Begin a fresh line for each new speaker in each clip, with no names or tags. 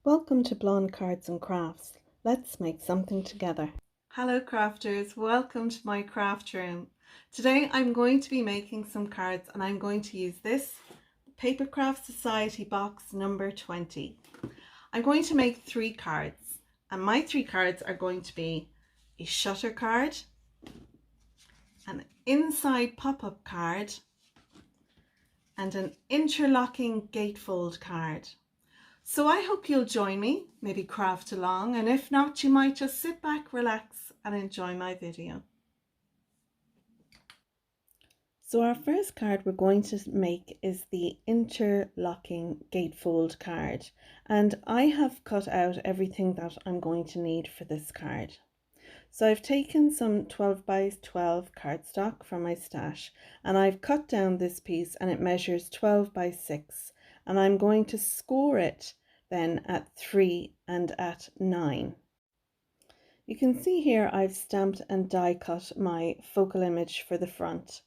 Welcome to Blonde Cards and Crafts. Let's make something together. Hello crafters, welcome to my craft room. Today I'm going to be making some cards and I'm going to use this Papercraft Society Box number 20. I'm going to make 3 cards and my 3 cards are going to be a shutter card, an inside pop-up card and an interlocking gatefold card. So I hope you'll join me, maybe craft along, and if not, you might just sit back, relax and enjoy my video. So our first card we're going to make is the interlocking gatefold card, and I have cut out everything that I'm going to need for this card. So I've taken some 12 by 12 cardstock from my stash and I've cut down this piece and it measures 12 by 6 and I'm going to score it then at 3 and at 9. You can see here I've stamped and die cut my focal image for the front.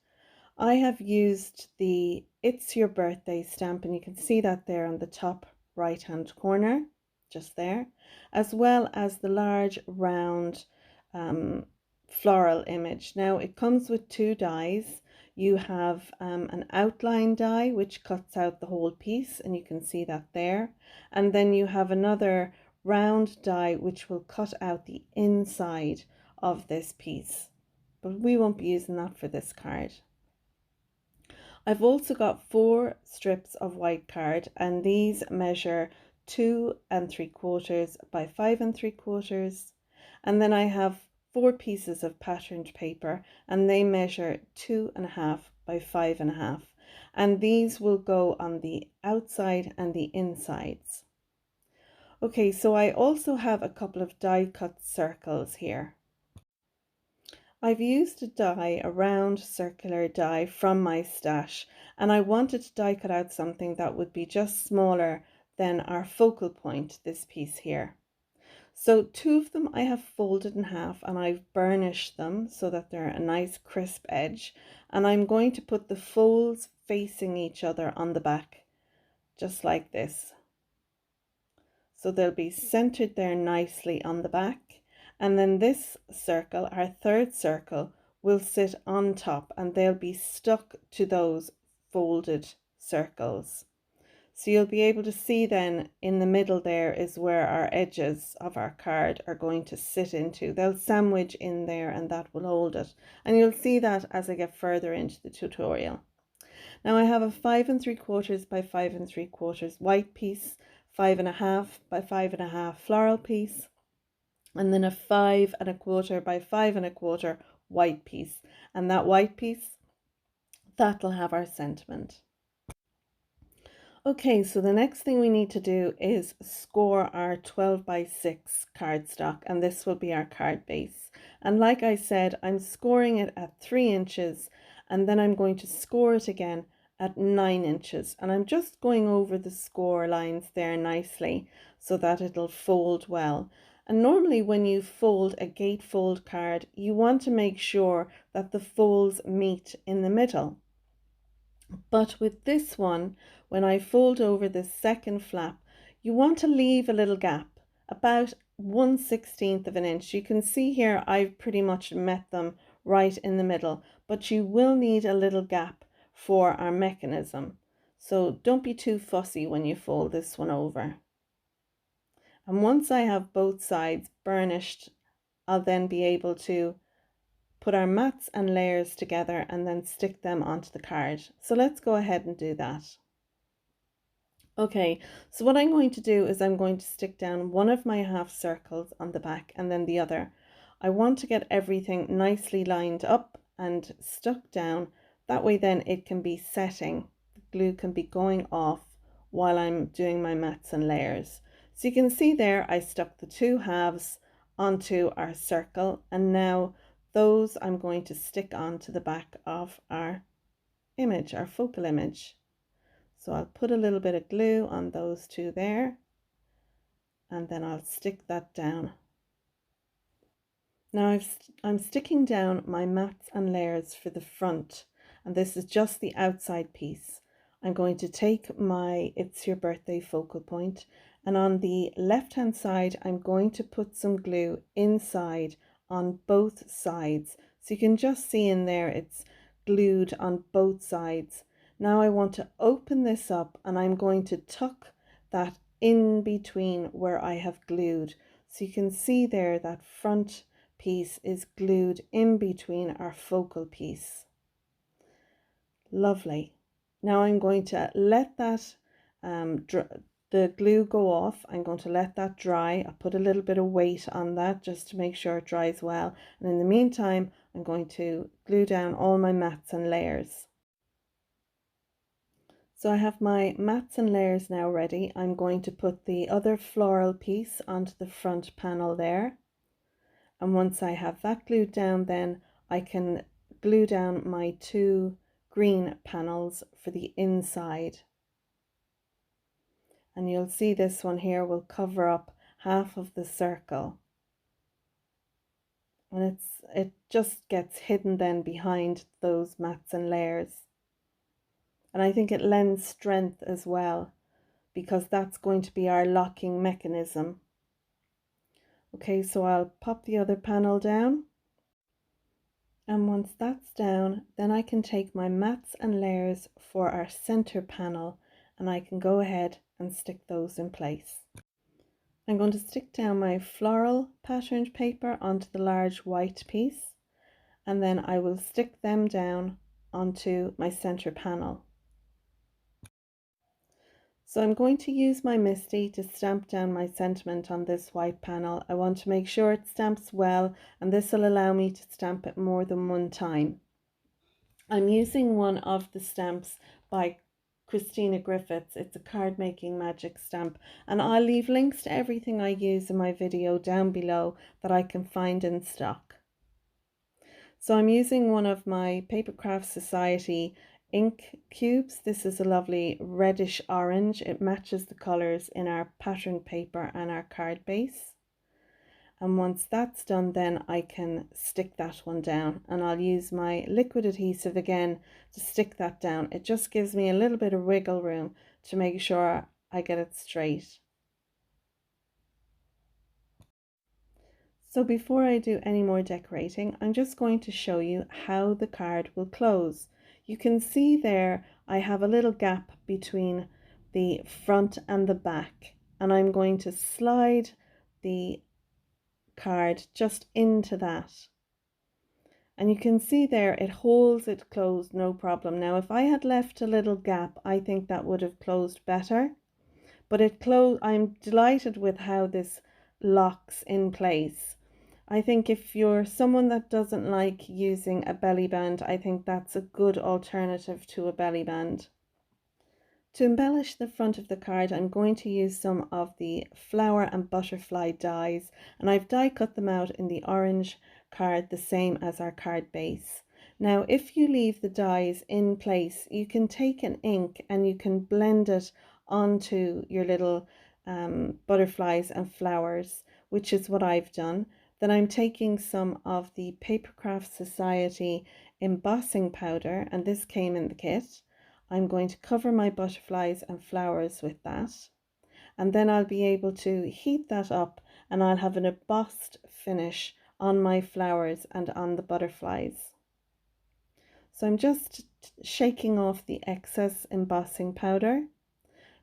I have used the It's Your Birthday stamp and you can see that there on the top right hand corner, just there, as well as the large round floral image. Now it comes with 2 dies. You have an outline die which cuts out the whole piece and you can see that there, and then you have another round die which will cut out the inside of this piece, but we won't be using that for this card. I've also got 4 strips of white card and these measure 2 3/4 by 5 3/4, and then I have 4 pieces of patterned paper and they measure 2.5 by 5.5, and these will go on the outside and the insides. Okay, so I also have a couple of die cut circles here. I've used a round circular die from my stash and I wanted to die cut out something that would be just smaller than our focal point, this piece here. So 2 of them I have folded in half and I've burnished them so that they're a nice crisp edge, and I'm going to put the folds facing each other on the back, just like this. So they'll be centered there nicely on the back, and then this circle, our third circle, will sit on top and they'll be stuck to those folded circles. So you'll be able to see then in the middle there is where our edges of our card are going to sit into. They'll sandwich in there and that will hold it. And you'll see that as I get further into the tutorial. Now I have a 5 3/4 by 5 3/4 white piece, 5.5 by 5.5 floral piece, and then a 5 1/4 by 5 1/4 white piece. And that white piece, that'll have our sentiment. Okay, so the next thing we need to do is score our 12 by 6 cardstock, and this will be our card base. And like I said, I'm scoring it at 3 inches and then I'm going to score it again at 9 inches. And I'm just going over the score lines there nicely so that it'll fold well. And normally when you fold a gatefold card, you want to make sure that the folds meet in the middle. But with this one, when I fold over the second flap, you want to leave a little gap, about 1/16 of an inch. You can see here I've pretty much met them right in the middle, but you will need a little gap for our mechanism. So don't be too fussy when you fold this one over. And once I have both sides burnished, I'll then be able to put our mats and layers together and then stick them onto the card. So let's go ahead and do that. Okay, so what I'm going to do is I'm going to stick down one of my half circles on the back and then the other. I want to get everything nicely lined up and stuck down. That way then it can be setting. The glue can be going off while I'm doing my mats and layers. So you can see there I stuck the 2 halves onto our circle, and now those I'm going to stick onto the back of our image, our focal image. So I'll put a little bit of glue on those 2 there, and then I'll stick that down. Now I'm sticking down my mats and layers for the front, and this is just the outside piece. I'm going to take my It's Your Birthday focal point And on the left hand side, I'm going to put some glue inside on both sides. So you can just see in there it's glued on both sides. Now I want to open this up and I'm going to tuck that in between where I have glued. So you can see there that front piece is glued in between our focal piece. Lovely. Now I'm going to let that the glue go off. I'm going to let that dry. I put a little bit of weight on that just to make sure it dries well. And in the meantime, I'm going to glue down all my mats and layers. So I have my mats and layers now ready. I'm going to put the other floral piece onto the front panel there. And once I have that glued down, then I can glue down my two green panels for the inside. And you'll see this one here will cover up half of the circle. And it just gets hidden then behind those mats and layers. And I think it lends strength as well, because that's going to be our locking mechanism. Okay, so I'll pop the other panel down. And once that's down, then I can take my mats and layers for our center panel and I can go ahead and stick those in place. I'm going to stick down my floral patterned paper onto the large white piece, and then I will stick them down onto my center panel. So I'm going to use my Misty to stamp down my sentiment on this white panel. I want to make sure it stamps well, and this will allow me to stamp it more than one time. I'm using one of the stamps by Christina Griffiths. It's a card making magic stamp, and I'll leave links to everything I use in my video down below that I can find in stock. So I'm using one of my Papercraft Society ink cubes. This is a lovely reddish orange. It matches the colors in our pattern paper and our card base. And once that's done, then I can stick that one down, and I'll use my liquid adhesive again to stick that down. It just gives me a little bit of wiggle room to make sure I get it straight. So before I do any more decorating, I'm just going to show you how the card will close. You can see there I have a little gap between the front and the back, and I'm going to slide the card just into that, and you can see there it holds it closed no problem. Now if I had left a little gap, I think that would have closed better, but it closed. I'm delighted with how this locks in place. I think if you're someone that doesn't like using a belly band, I think that's a good alternative to a belly band. To embellish the front of the card, I'm going to use some of the flower and butterfly dies, and I've die cut them out in the orange card, the same as our card base. Now, if you leave the dies in place, you can take an ink and you can blend it onto your little butterflies and flowers, which is what I've done. Then I'm taking some of the Papercraft Society embossing powder, and this came in the kit. I'm going to cover my butterflies and flowers with that, and then I'll be able to heat that up and I'll have an embossed finish on my flowers and on the butterflies. So I'm just shaking off the excess embossing powder.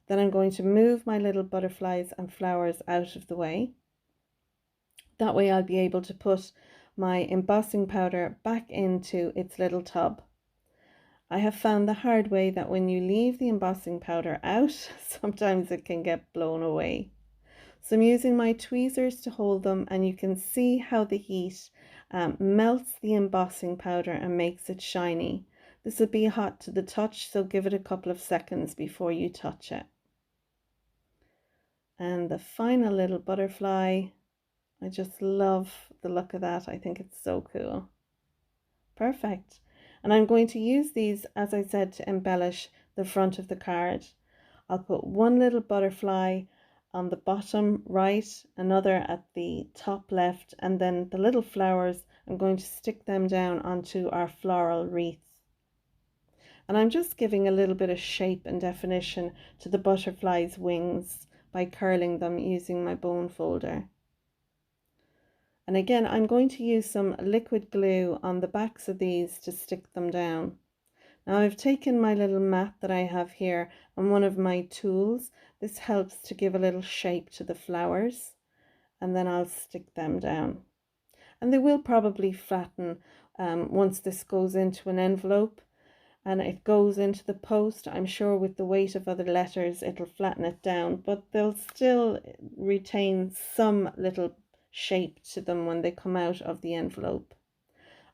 Then I'm going to move my little butterflies and flowers out of the way. That way I'll be able to put my embossing powder back into its little tub. I have found the hard way that when you leave the embossing powder out, sometimes it can get blown away. So I'm using my tweezers to hold them, and you can see how the heat melts the embossing powder and makes it shiny. This will be hot to the touch, so give it a couple of seconds before you touch it. And the final little butterfly, I just love the look of that. I think it's so cool. Perfect. And I'm going to use these, as I said, to embellish the front of the card. I'll put one little butterfly on the bottom right, another at the top left, and then the little flowers, I'm going to stick them down onto our floral wreath. And I'm just giving a little bit of shape and definition to the butterfly's wings by curling them using my bone folder. And again, I'm going to use some liquid glue on the backs of these to stick them down. Now I've taken my little mat that I have here and one of my tools. This helps to give a little shape to the flowers, and then I'll stick them down. And they will probably flatten once this goes into an envelope and it goes into the post. I'm sure with the weight of other letters it'll flatten it down, but they'll still retain some little shape to them when they come out of the envelope.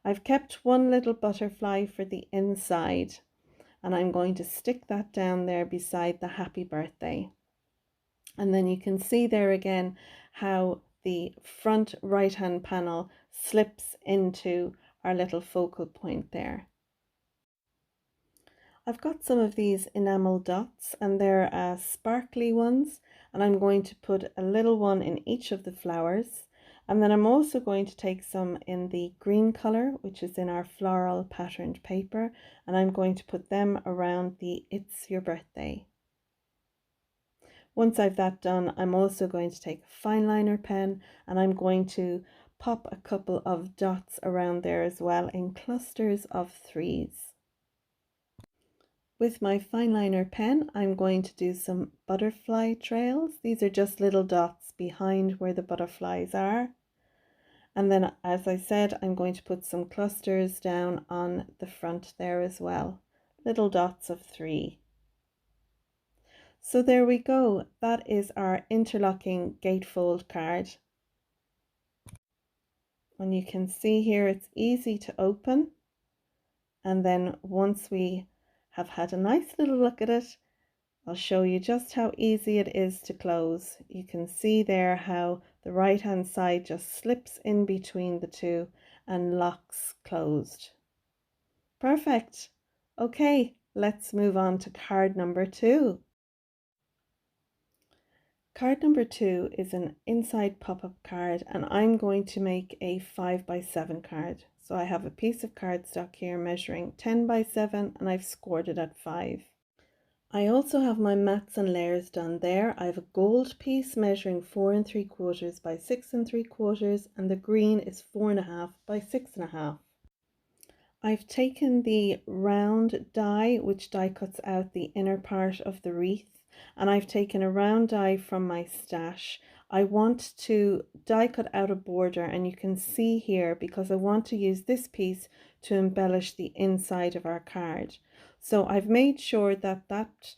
I've kept one little butterfly for the inside, and I'm going to stick that down there beside the happy birthday. And then you can see there again how the front right hand panel slips into our little focal point there. I've got some of these enamel dots, and they're sparkly ones, and I'm going to put a little one in each of the flowers. And then I'm also going to take some in the green color, which is in our floral patterned paper, and I'm going to put them around the It's Your Birthday. Once I've that done, I'm also going to take a fine liner pen and I'm going to pop a couple of dots around there as well in clusters of 3s. With my fine liner pen, I'm going to do some butterfly trails. These are just little dots behind where the butterflies are. And then, as I said, I'm going to put some clusters down on the front there as well. Little dots of 3. So there we go. That is our interlocking gatefold card. And you can see here it's easy to open. And then once we have had a nice little look at it, I'll show you just how easy it is to close. You can see there how the right hand side just slips in between the two and locks closed. Perfect. Okay, let's move on to card number 2. Card number 2 is an inside pop-up card, and I'm going to make a 5x7 card. So I have a piece of cardstock here measuring 10 by 7 and I've scored it at 5. I also have my mats and layers done there. I have a gold piece measuring 4 3/4 by 6 3/4 and the green is 4.5 by 6.5. I've taken the round die which die cuts out the inner part of the wreath, and I've taken a round die from my stash. I want to die cut out a border, and you can see here because I want to use this piece to embellish the inside of our card. So I've made sure that that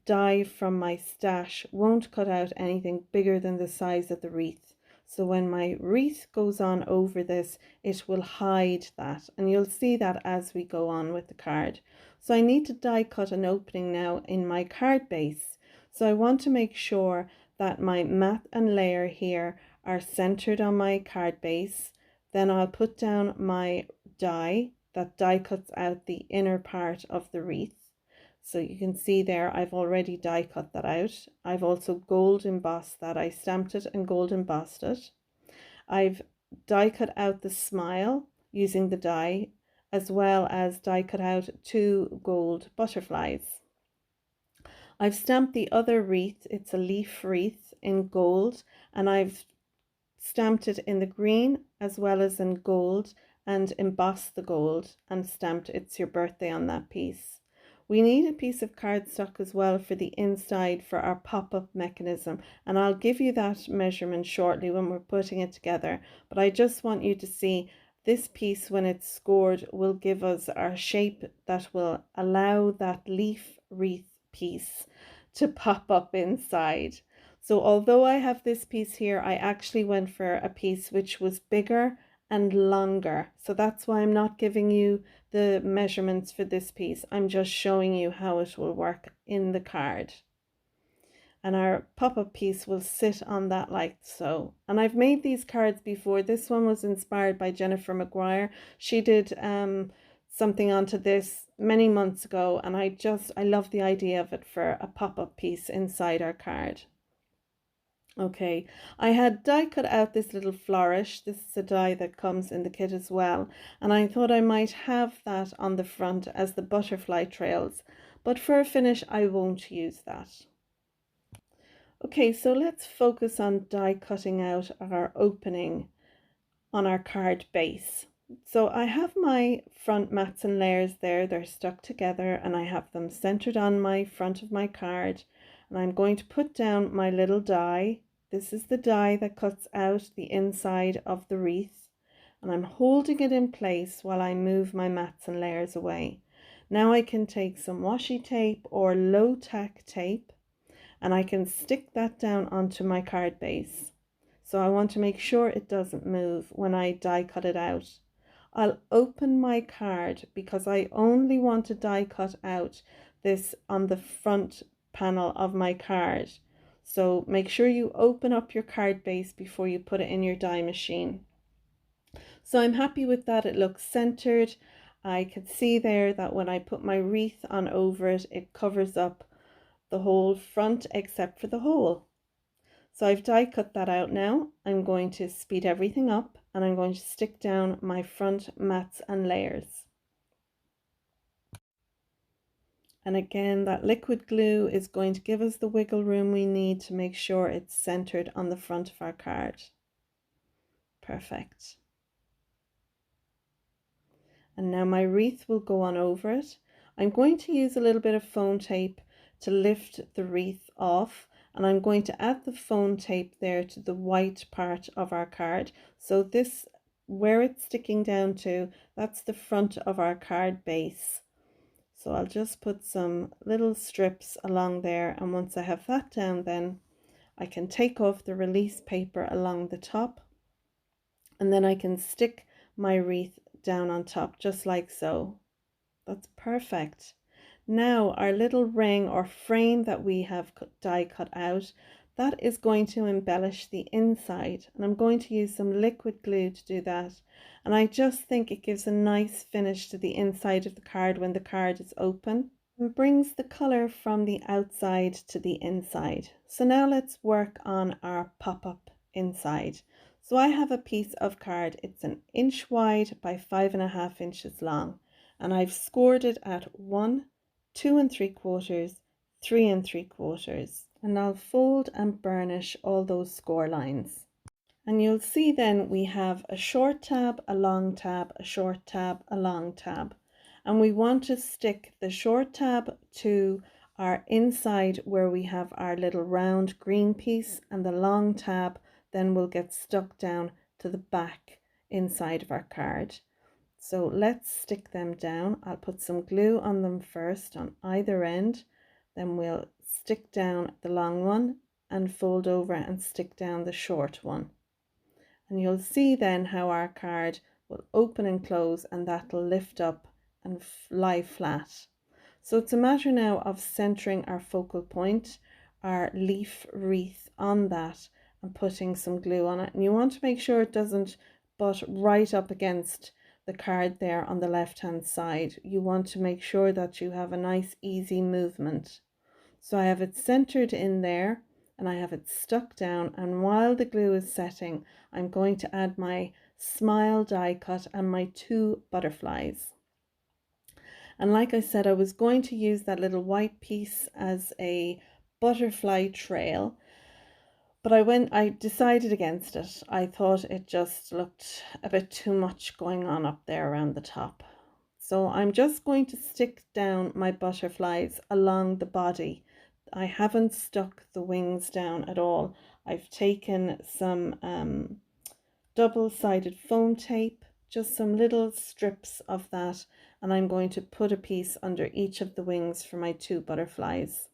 die from my stash won't cut out anything bigger than the size of the wreath. So when my wreath goes on over this, it will hide that, and you'll see that as we go on with the card. So I need to die cut an opening now in my card base. So I want to make sure that my mat and layer here are centered on my card base. Then I'll put down my die that die cuts out the inner part of the wreath. So you can see there I've already die cut that out. I've also gold embossed that. I stamped it and gold embossed it. I've die cut out the smile using the die, as well as die cut out 2 gold butterflies. I've stamped the other wreath, it's a leaf wreath in gold, and I've stamped it in the green as well as in gold and embossed the gold and stamped It's Your Birthday on that piece. We need a piece of cardstock as well for the inside for our pop-up mechanism, and I'll give you that measurement shortly when we're putting it together, but I just want you to see this piece when it's scored will give us our shape that will allow that leaf wreath piece to pop up inside. So although I have this piece here, I actually went for a piece which was bigger and longer. So that's why I'm not giving you the measurements for this piece. I'm just showing you how it will work in the card. And our pop-up piece will sit on that like so. And I've made these cards before. This one was inspired by Jennifer McGuire. She did something onto this many months ago, and I love the idea of it for a pop-up piece inside our card. Okay, I had die cut out this little flourish. This is a die that comes in the kit as well, and I thought I might have that on the front as the butterfly trails, but for a finish I won't use that. Okay, so let's focus on die cutting out our opening on our card base. So I have my front mats and layers there, they're stuck together, and I have them centered on my front of my card, and I'm going to put down my little die. This is the die that cuts out the inside of the wreath, and I'm holding it in place while I move my mats and layers away. Now I can take some washi tape or low tack tape, and I can stick that down onto my card base. So I want to make sure it doesn't move when I die cut it out. I'll open my card because I only want to die cut out this on the front panel of my card. So make sure you open up your card base before you put it in your die machine. So I'm happy with that. It looks centered. I can see there that when I put my wreath on over it, it covers up the whole front except for the hole. So I've die cut that out now. I'm going to speed everything up and I'm going to stick down my front mats and layers. And again, that liquid glue is going to give us the wiggle room we need to make sure it's centered on the front of our card. Perfect. And now my wreath will go on over it. I'm going to use a little bit of foam tape to lift the wreath off, and I'm going to add the foam tape there to the white part of our card. So this, where it's sticking down to, that's the front of our card base. So I'll just put some little strips along there, and once I have that down, then I can take off the release paper along the top, and then I can stick my wreath down on top just like so. That's perfect. Now our little ring or frame that we have die cut out, that is going to embellish the inside, and I'm going to use some liquid glue to do that. And I just think it gives a nice finish to the inside of the card when the card is open and brings the color from the outside to the inside. So now let's work on our pop-up inside. So I have a piece of card, it's an inch wide by 5.5 inches long, and I've scored it at 1, 2 3/4, 3 3/4, and I'll fold and burnish all those score lines. And you'll see then we have a short tab, a long tab, a short tab, a long tab, and we want to stick the short tab to our inside where we have our little round green piece, and the long tab then will get stuck down to the back inside of our card. So let's stick them down. I'll put some glue on them first on either end, then we'll stick down the long one and fold over and stick down the short one. And you'll see then how our card will open and close, and that'll lift up and lie flat. So it's a matter now of centering our focal point, our leaf wreath on that, and putting some glue on it. And you want to make sure it doesn't butt right up against the card there on the left hand side. You want to make sure that you have a nice easy movement. So I have it centered in there and I have it stuck down, and while the glue is setting, I'm going to add my smile die cut and my 2 butterflies. And like I said, I was going to use that little white piece as a butterfly trail, but I decided against it. I thought it just looked a bit too much going on up there around the top. So I'm just going to stick down my butterflies along the body. I haven't stuck the wings down at all. I've taken some double-sided foam tape, just some little strips of that, and I'm going to put a piece under each of the wings for my 2 butterflies.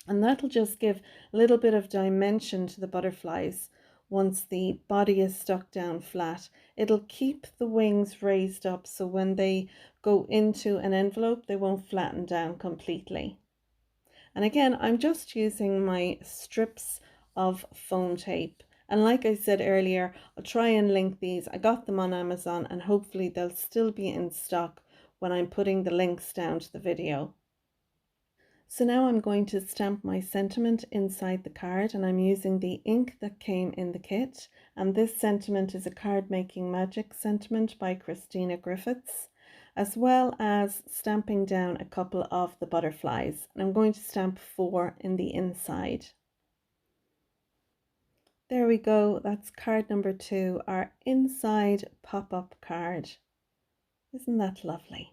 And that'll just give a little bit of dimension to the butterflies. Once the body is stuck down flat, it'll keep the wings raised up, so when they go into an envelope, they won't flatten down completely. And again, I'm just using my strips of foam tape. And like I said earlier, I'll try and link these. I got them on Amazon, and hopefully they'll still be in stock when I'm putting the links down to the video. So now I'm going to stamp my sentiment inside the card, and I'm using the ink that came in the kit. And this sentiment is a Card Making Magic sentiment by Christina Griffiths, as well as stamping down a couple of the butterflies. And I'm going to stamp 4 in the inside. There we go, that's card number 2, our inside pop-up card. Isn't that lovely?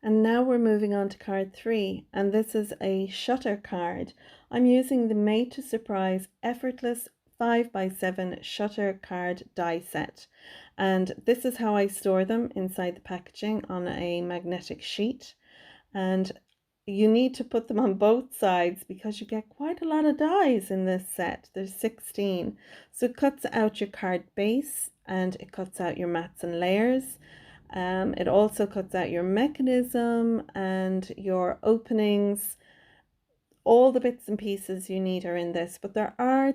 And now we're moving on to card 3, and this is a shutter card. I'm using the Made to Surprise Effortless 5x7 shutter card die set. And this is how I store them inside the packaging on a magnetic sheet. And you need to put them on both sides because you get quite a lot of dies in this set. There's 16. So it cuts out your card base and it cuts out your mats and layers. It also cuts out your mechanism and your openings. All the bits and pieces you need are in this, but there are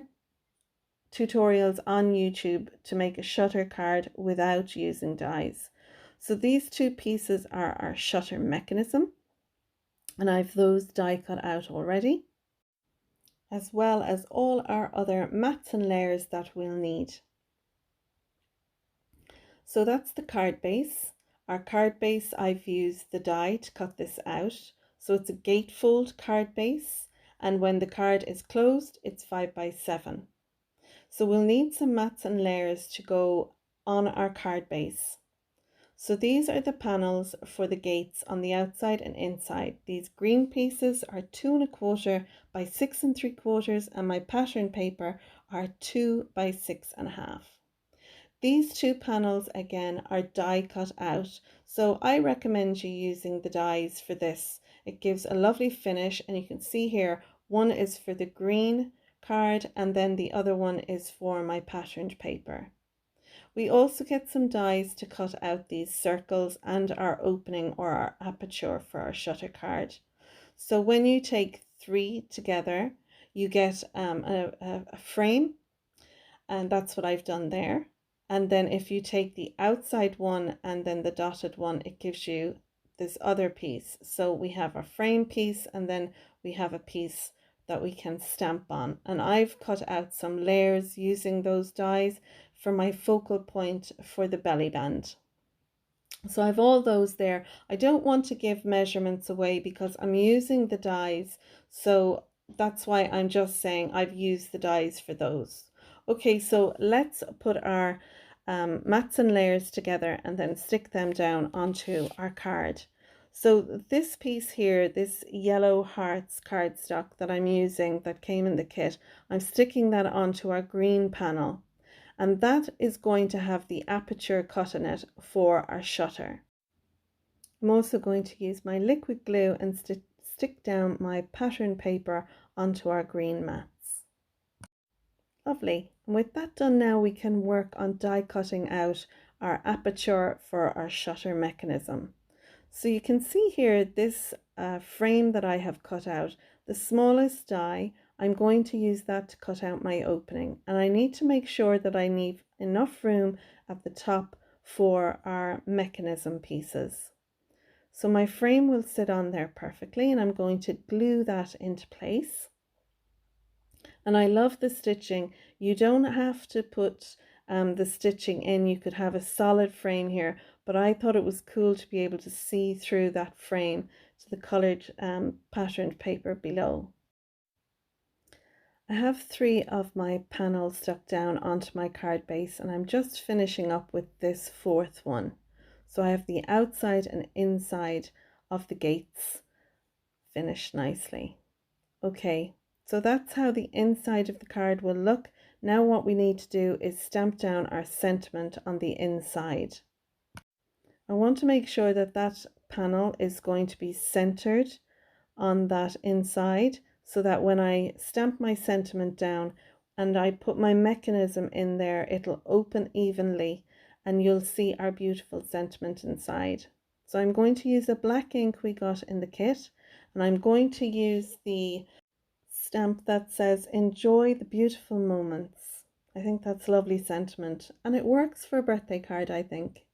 tutorials on YouTube to make a shutter card without using dies. So these two pieces are our shutter mechanism, and I've those die cut out already, as well as all our other mats and layers that we'll need. So that's the card base. Our card base, I've used the die to cut this out. So it's a gatefold card base, and when the card is closed, it's 5x7. So we'll need some mats and layers to go on our card base. So these are the panels for the gates on the outside and inside. These green pieces are 2 1/4 by 6 3/4, and my pattern paper are 2 by 6 1/2. These two panels again are die cut out, so I recommend you using the dies for this. It gives a lovely finish, and you can see here one is for the green card and then the other one is for my patterned paper. We also get some dies to cut out these circles and our opening or our aperture for our shutter card. So when you take 3 together, you get a frame, and that's what I've done there. And then if you take the outside one and then the dotted one, it gives you this other piece. So we have a frame piece, and then we have a piece that we can stamp on. And I've cut out some layers using those dies for my focal point for the belly band. So I've all those there. I don't want to give measurements away because I'm using the dies. So that's why I'm just saying I've used the dies for those. Okay, so let's put our mats and layers together and then stick them down onto our card. So this piece here, this yellow hearts cardstock that I'm using that came in the kit, I'm sticking that onto our green panel, and that is going to have the aperture cut in it for our shutter. I'm also going to use my liquid glue and stick down my pattern paper onto our green mats. Lovely. And with that done now, we can work on die cutting out our aperture for our shutter mechanism. So you can see here this frame that I have cut out, the smallest die, I'm going to use that to cut out my opening, and I need to make sure that I leave enough room at the top for our mechanism pieces. So my frame will sit on there perfectly, and I'm going to glue that into place. And I love the stitching. You don't have to put the stitching in. You could have a solid frame here, but I thought it was cool to be able to see through that frame to the colored patterned paper below. I have 3 of my panels stuck down onto my card base, and I'm just finishing up with this 4th one. So I have the outside and inside of the gates finished nicely. Okay, so that's how the inside of the card will look. Now what we need to do is stamp down our sentiment on the inside. I want to make sure that that panel is going to be centered on that inside, so that when I stamp my sentiment down and I put my mechanism in there, it'll open evenly and you'll see our beautiful sentiment inside. So I'm going to use a black ink we got in the kit, and I'm going to use the stamp that says enjoy the beautiful moments. I think that's lovely sentiment, and it works for a birthday card, I think.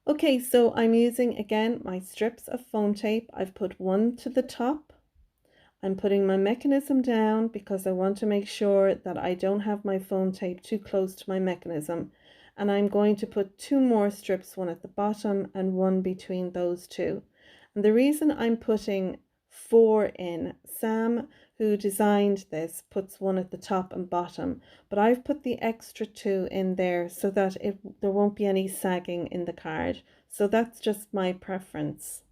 Okay, so I'm using again my strips of foam tape. I've put one to the top. I'm putting my mechanism down because I want to make sure that I don't have my foam tape too close to my mechanism. And I'm going to put 2 more strips, one at the bottom and one between those two. And the reason I'm putting 4 in, Sam, who designed this puts one at the top and bottom, but I've put the extra two in there so that there won't be any sagging in the card. So that's just my preference.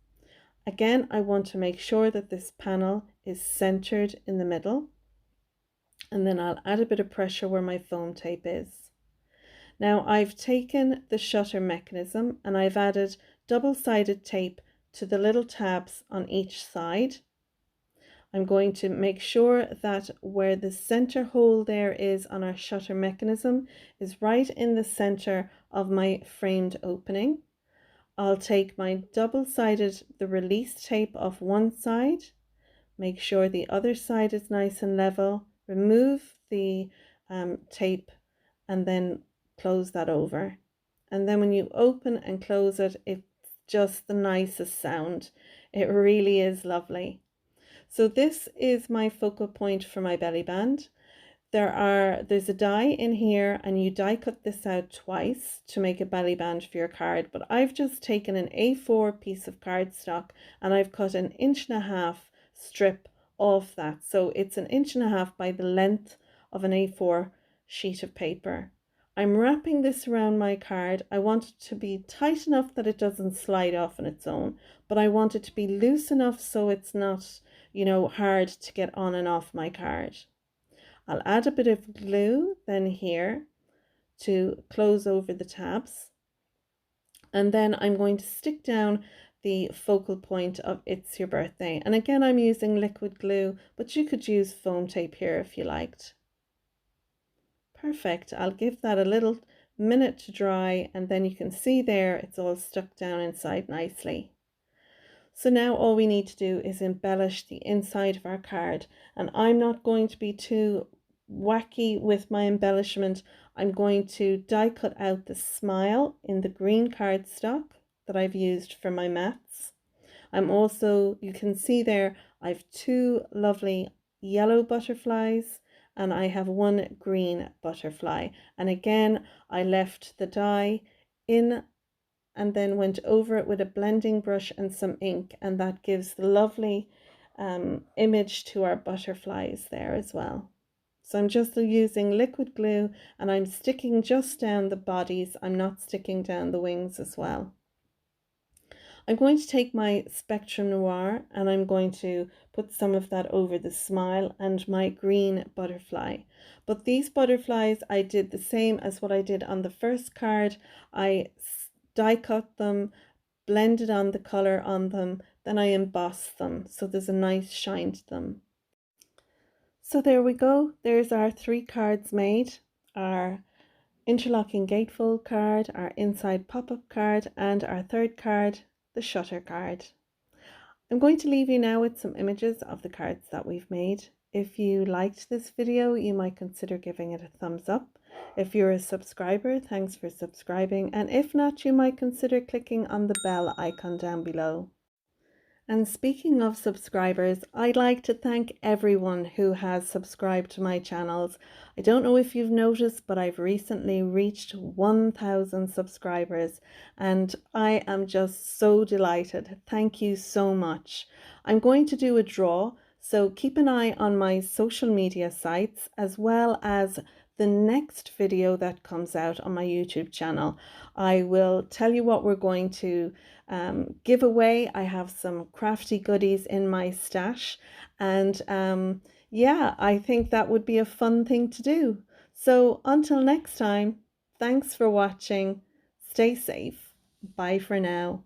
Again, I want to make sure that this panel is centered in the middle, and then I'll add a bit of pressure where my foam tape is. Now I've taken the shutter mechanism and I've added double-sided tape to the little tabs on each side. I'm going to make sure that where the center hole there is on our shutter mechanism is right in the center of my framed opening. I'll take my double-sided, the release tape off one side, make sure the other side is nice and level, remove the tape and then close that over. And then when you open and close it, it's just the nicest sound. It really is lovely. So this is my focal point for my belly band. There's a die in here, and you die cut this out twice to make a belly band for your card, but I've just taken an A4 piece of cardstock and I've cut 1.5 inch strip off that. So it's 1.5 inches by the length of an A4 sheet of paper. I'm wrapping this around my card. I want it to be tight enough that it doesn't slide off on its own, but I want it to be loose enough so it's not, hard to get on and off my card. I'll add a bit of glue then here to close over the tabs. And then I'm going to stick down the focal point of It's Your Birthday. And again, I'm using liquid glue, but you could use foam tape here if you liked. Perfect. I'll give that a little minute to dry, and then you can see there it's all stuck down inside nicely. So now all we need to do is embellish the inside of our card, and I'm not going to be too wacky with my embellishment. I'm going to die cut out the smile in the green cardstock that I've used for my mats. You can see there, I've two lovely yellow butterflies and I have one green butterfly. And again, I left the die in and then went over it with a blending brush and some ink, and that gives the lovely image to our butterflies there as well. So I'm just using liquid glue and I'm sticking just down the bodies. I'm not sticking down the wings as well. I'm going to take my Spectrum Noir and I'm going to put some of that over the smile and my green butterfly. But these butterflies, I did the same as what I did on the first card. I die cut them, blended on the color on them, then I embossed them so there's a nice shine to them. So there we go, there's our 3 cards made, our Interlocking Gatefold card, our inside pop-up card, and our 3rd card, the shutter card. I'm going to leave you now with some images of the cards that we've made. If you liked this video, you might consider giving it a thumbs up. If you're a subscriber, thanks for subscribing, and if not, you might consider clicking on the bell icon down below. And speaking of subscribers, I'd like to thank everyone who has subscribed to my channels. I don't know if you've noticed, but I've recently reached 1,000 subscribers and I am just so delighted. Thank you so much. I'm going to do a draw, so keep an eye on my social media sites as well as the next video that comes out on my YouTube channel. I will tell you what we're going to give away. I have some crafty goodies in my stash, and yeah, I think that would be a fun thing to do. So until next time, thanks for watching. Stay safe. Bye for now.